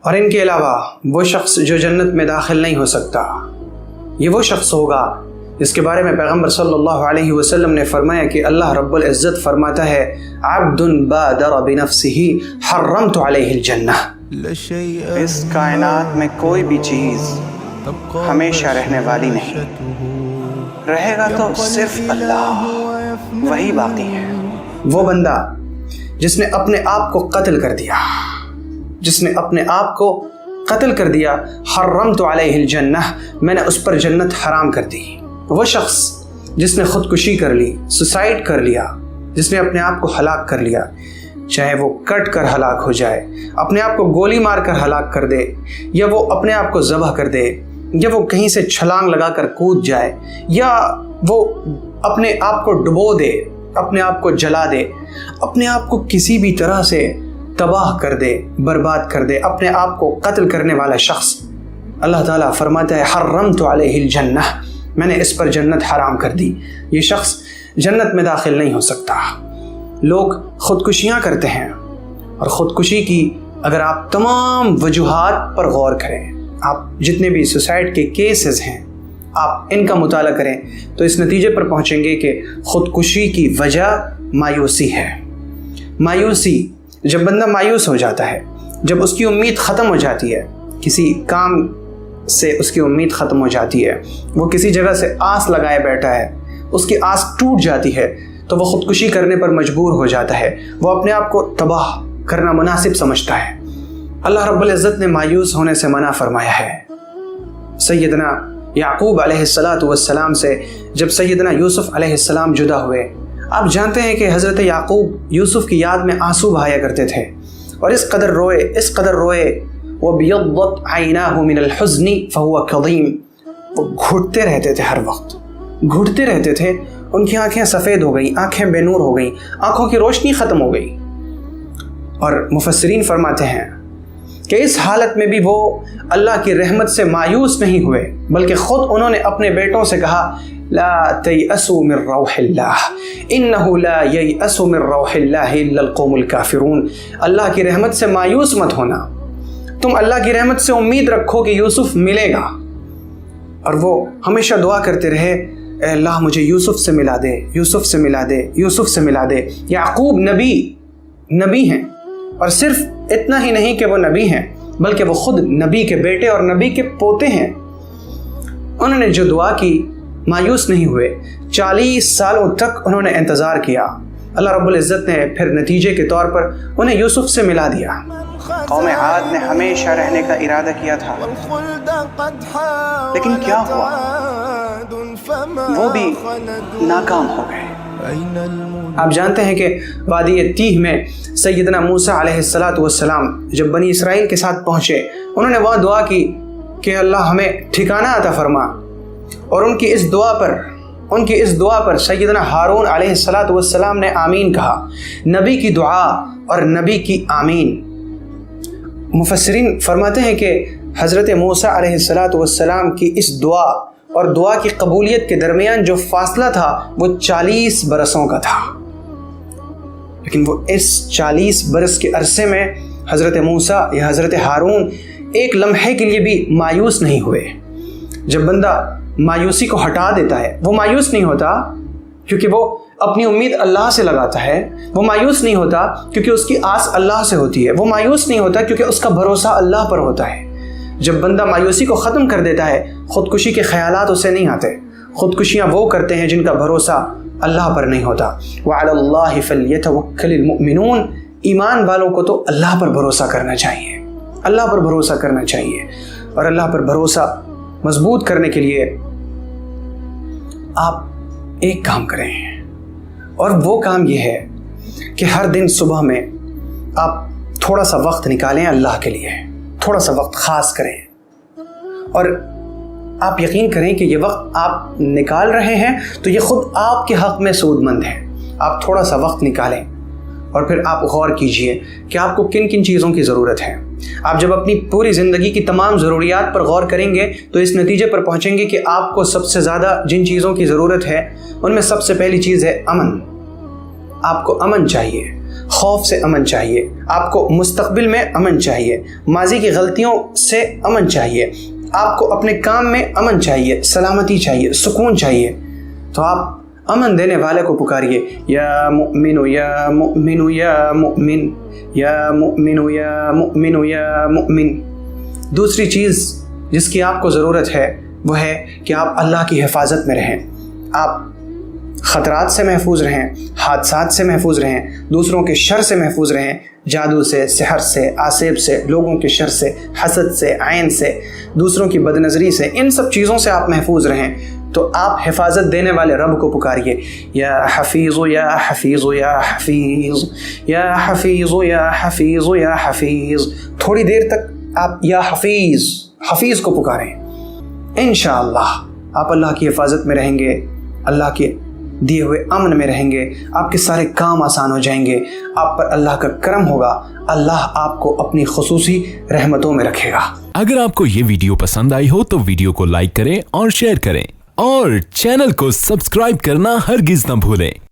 اور ان کے علاوہ وہ شخص جو جنت میں داخل نہیں ہو سکتا، یہ وہ شخص ہوگا جس کے بارے میں پیغمبر صلی اللہ علیہ وسلم نے فرمایا کہ اللہ رب العزت فرماتا ہے عبد بادر بنفسہ حرمت علیہ الجنہ۔ اس کائنات میں کوئی بھی چیز ہمیشہ رہنے والی نہیں، رہے گا تو صرف اللہ، وہی باقی ہے۔ وہ بندہ جس نے اپنے آپ کو قتل کر دیا، جس نے اپنے آپ کو قتل کر دیا، حرمت علیہ الجنہ، میں نے اس پر جنت حرام کر دی۔ وہ شخص جس نے خودکشی کر لی، سوسائڈ کر لیا، جس نے اپنے آپ کو ہلاک کر لیا، چاہے وہ کٹ کر ہلاک ہو جائے، اپنے آپ کو گولی مار کر ہلاک کر دے، یا وہ اپنے آپ کو ذبح کر دے، یا وہ کہیں سے چھلانگ لگا کر کود جائے، یا وہ اپنے آپ کو ڈبو دے، اپنے آپ کو جلا دے، اپنے آپ کو کسی بھی طرح سے تباہ کر دے، برباد کر دے، اپنے آپ کو قتل کرنے والا شخص، اللہ تعالیٰ فرماتا ہے حرمت علیہ الجنہ، میں نے اس پر جنت حرام کر دی۔ یہ شخص جنت میں داخل نہیں ہو سکتا۔ لوگ خودکشیاں کرتے ہیں، اور خودکشی کی اگر آپ تمام وجوہات پر غور کریں، آپ جتنے بھی سوسائڈ کے کیسز ہیں آپ ان کا مطالعہ کریں تو اس نتیجے پر پہنچیں گے کہ خودکشی کی وجہ مایوسی ہے۔ مایوسی، جب بندہ مایوس ہو جاتا ہے، جب اس کی امید ختم ہو جاتی ہے، کسی کام سے اس کی امید ختم ہو جاتی ہے، وہ کسی جگہ سے آس لگائے بیٹھا ہے، اس کی آس ٹوٹ جاتی ہے تو وہ خودکشی کرنے پر مجبور ہو جاتا ہے، وہ اپنے آپ کو تباہ کرنا مناسب سمجھتا ہے۔ اللہ رب العزت نے مایوس ہونے سے منع فرمایا ہے۔ سیدنا یعقوب علیہ السلام سے جب سیدنا یوسف علیہ السلام جدا ہوئے، آپ جانتے ہیں کہ حضرت یعقوب یوسف کی یاد میں آنسو بہایا کرتے تھے، اور اس قدر روئے وَبِيَضَّتْ عَيْنَاهُ مِنَ الْحُزْنِ فَهُوَ كَظِيمٌ، وہ گھٹتے رہتے تھے، ہر وقت گھٹتے رہتے تھے، ان کی آنکھیں سفید ہو گئیں، آنکھیں بے نور ہو گئیں، آنکھوں کی روشنی ختم ہو گئی۔ اور مفسرین فرماتے ہیں کہ اس حالت میں بھی وہ اللہ کی رحمت سے مایوس نہیں ہوئے، بلکہ خود انہوں نے اپنے بیٹوں سے کہا لا تیأسوا من روح اللہ انہ لا ییأس من روح اللہ الا القوم الکافرون، اللہ کی رحمت سے مایوس مت ہونا، تم اللہ کی رحمت سے امید رکھو کہ یوسف ملے گا۔ اور وہ ہمیشہ دعا کرتے رہے اے اللہ مجھے یوسف سے ملا دے، یوسف سے ملا دے، یوسف سے ملا دے۔ یعقوب نبی ہیں، اور صرف اتنا ہی نہیں کہ وہ نبی ہیں بلکہ وہ خود نبی کے بیٹے اور نبی کے پوتے ہیں۔ انہوں نے جو دعا کی مایوس نہیں ہوئے، 40 سالوں تک انہوں نے انتظار کیا۔ اللہ رب العزت نے پھر نتیجے کے طور پر انہیں یوسف سے ملا دیا۔ قوم عاد نے ہمیشہ رہنے کا ارادہ کیا تھا، لیکن کیا ہوا، وہ بھی ناکام ہو گئے۔ آپ جانتے ہیں کہ وادی تیہ میں سیدنا موسیٰ علیہ السلام جب بنی اسرائیل کے ساتھ پہنچے، انہوں نے وہاں دعا کی کہ اللہ ہمیں ٹھکانہ عطا فرما، اور ان کی اس دعا پر سیدنا ہارون علیہ السلام نے آمین کہا۔ نبی کی دعا اور نبی کی آمین، مفسرین فرماتے ہیں کہ حضرت موسیٰ علیہ السلام کی اس دعا اور دعا کی قبولیت کے درمیان جو فاصلہ تھا وہ 40 برسوں کا تھا، لیکن وہ اس 40 برس کے عرصے میں حضرت موسیٰ یا حضرت ہارون ایک لمحے کے لیے بھی مایوس نہیں ہوئے۔ جب بندہ مایوسی کو ہٹا دیتا ہے، وہ مایوس نہیں ہوتا کیونکہ وہ اپنی امید اللہ سے لگاتا ہے، وہ مایوس نہیں ہوتا کیونکہ اس کی آس اللہ سے ہوتی ہے، وہ مایوس نہیں ہوتا کیونکہ اس کا بھروسہ اللہ پر ہوتا ہے۔ جب بندہ مایوسی کو ختم کر دیتا ہے، خودکشی کے خیالات اسے نہیں آتے۔ خودکشیاں وہ کرتے ہیں جن کا بھروسہ اللہ پر نہیں ہوتا۔ وعلی اللہ فلیتوکل المؤمنون، ایمان والوں کو تو اللہ پر بھروسہ کرنا چاہیے، اللہ پر بھروسہ کرنا چاہیے۔ اور اللہ پر بھروسہ مضبوط کرنے کے لیے آپ ایک کام کریں، اور وہ کام یہ ہے کہ ہر دن صبح میں آپ تھوڑا سا وقت نکالیں اللہ کے لیے، تھوڑا سا وقت خاص کریں، اور آپ یقین کریں کہ یہ وقت آپ نکال رہے ہیں تو یہ خود آپ کے حق میں سود مند ہے۔ آپ تھوڑا سا وقت نکالیں اور پھر آپ غور کیجئے کہ آپ کو کن کن چیزوں کی ضرورت ہے۔ آپ جب اپنی پوری زندگی کی تمام ضروریات پر غور کریں گے تو اس نتیجے پر پہنچیں گے کہ آپ کو سب سے زیادہ جن چیزوں کی ضرورت ہے ان میں سب سے پہلی چیز ہے امن۔ آپ کو امن چاہیے، خوف سے امن چاہیے، آپ کو مستقبل میں امن چاہیے، ماضی کی غلطیوں سے امن چاہیے، آپ کو اپنے کام میں امن چاہیے، سلامتی چاہیے، سکون چاہیے، تو آپ امن دینے والے کو پکاریے، یا مؤمن یا مؤمن یا مؤمن یا مؤمن یا مؤمن یا مؤمن۔ دوسری چیز جس کی آپ کو ضرورت ہے وہ ہے کہ آپ اللہ کی حفاظت میں رہیں، آپ خطرات سے محفوظ رہیں، حادثات سے محفوظ رہیں، دوسروں کے شر سے محفوظ رہیں، جادو سے، سحر سے، آسیب سے، لوگوں کے شر سے، حسد سے، عین سے، دوسروں کی بدنظری سے، ان سب چیزوں سے آپ محفوظ رہیں۔ تو آپ حفاظت دینے والے رب کو پکاریے، یا حفیظ یا حفیظ یا حفیظ یا حفیظ یا حفیظ یا حفیظ۔ تھوڑی دیر تک آپ یا حفیظ کو پکاریں، انشاءاللہ آپ اللہ کی حفاظت میں رہیں گے، اللہ کے دیے ہوئے امن میں رہیں گے، آپ کے سارے کام آسان ہو جائیں گے، آپ پر اللہ کا کرم ہوگا، اللہ آپ کو اپنی خصوصی رحمتوں میں رکھے گا۔ اگر آپ کو یہ ویڈیو پسند آئی ہو تو ویڈیو کو لائک کریں اور شیئر کریں، اور چینل کو سبسکرائب کرنا ہرگز نہ بھولیں۔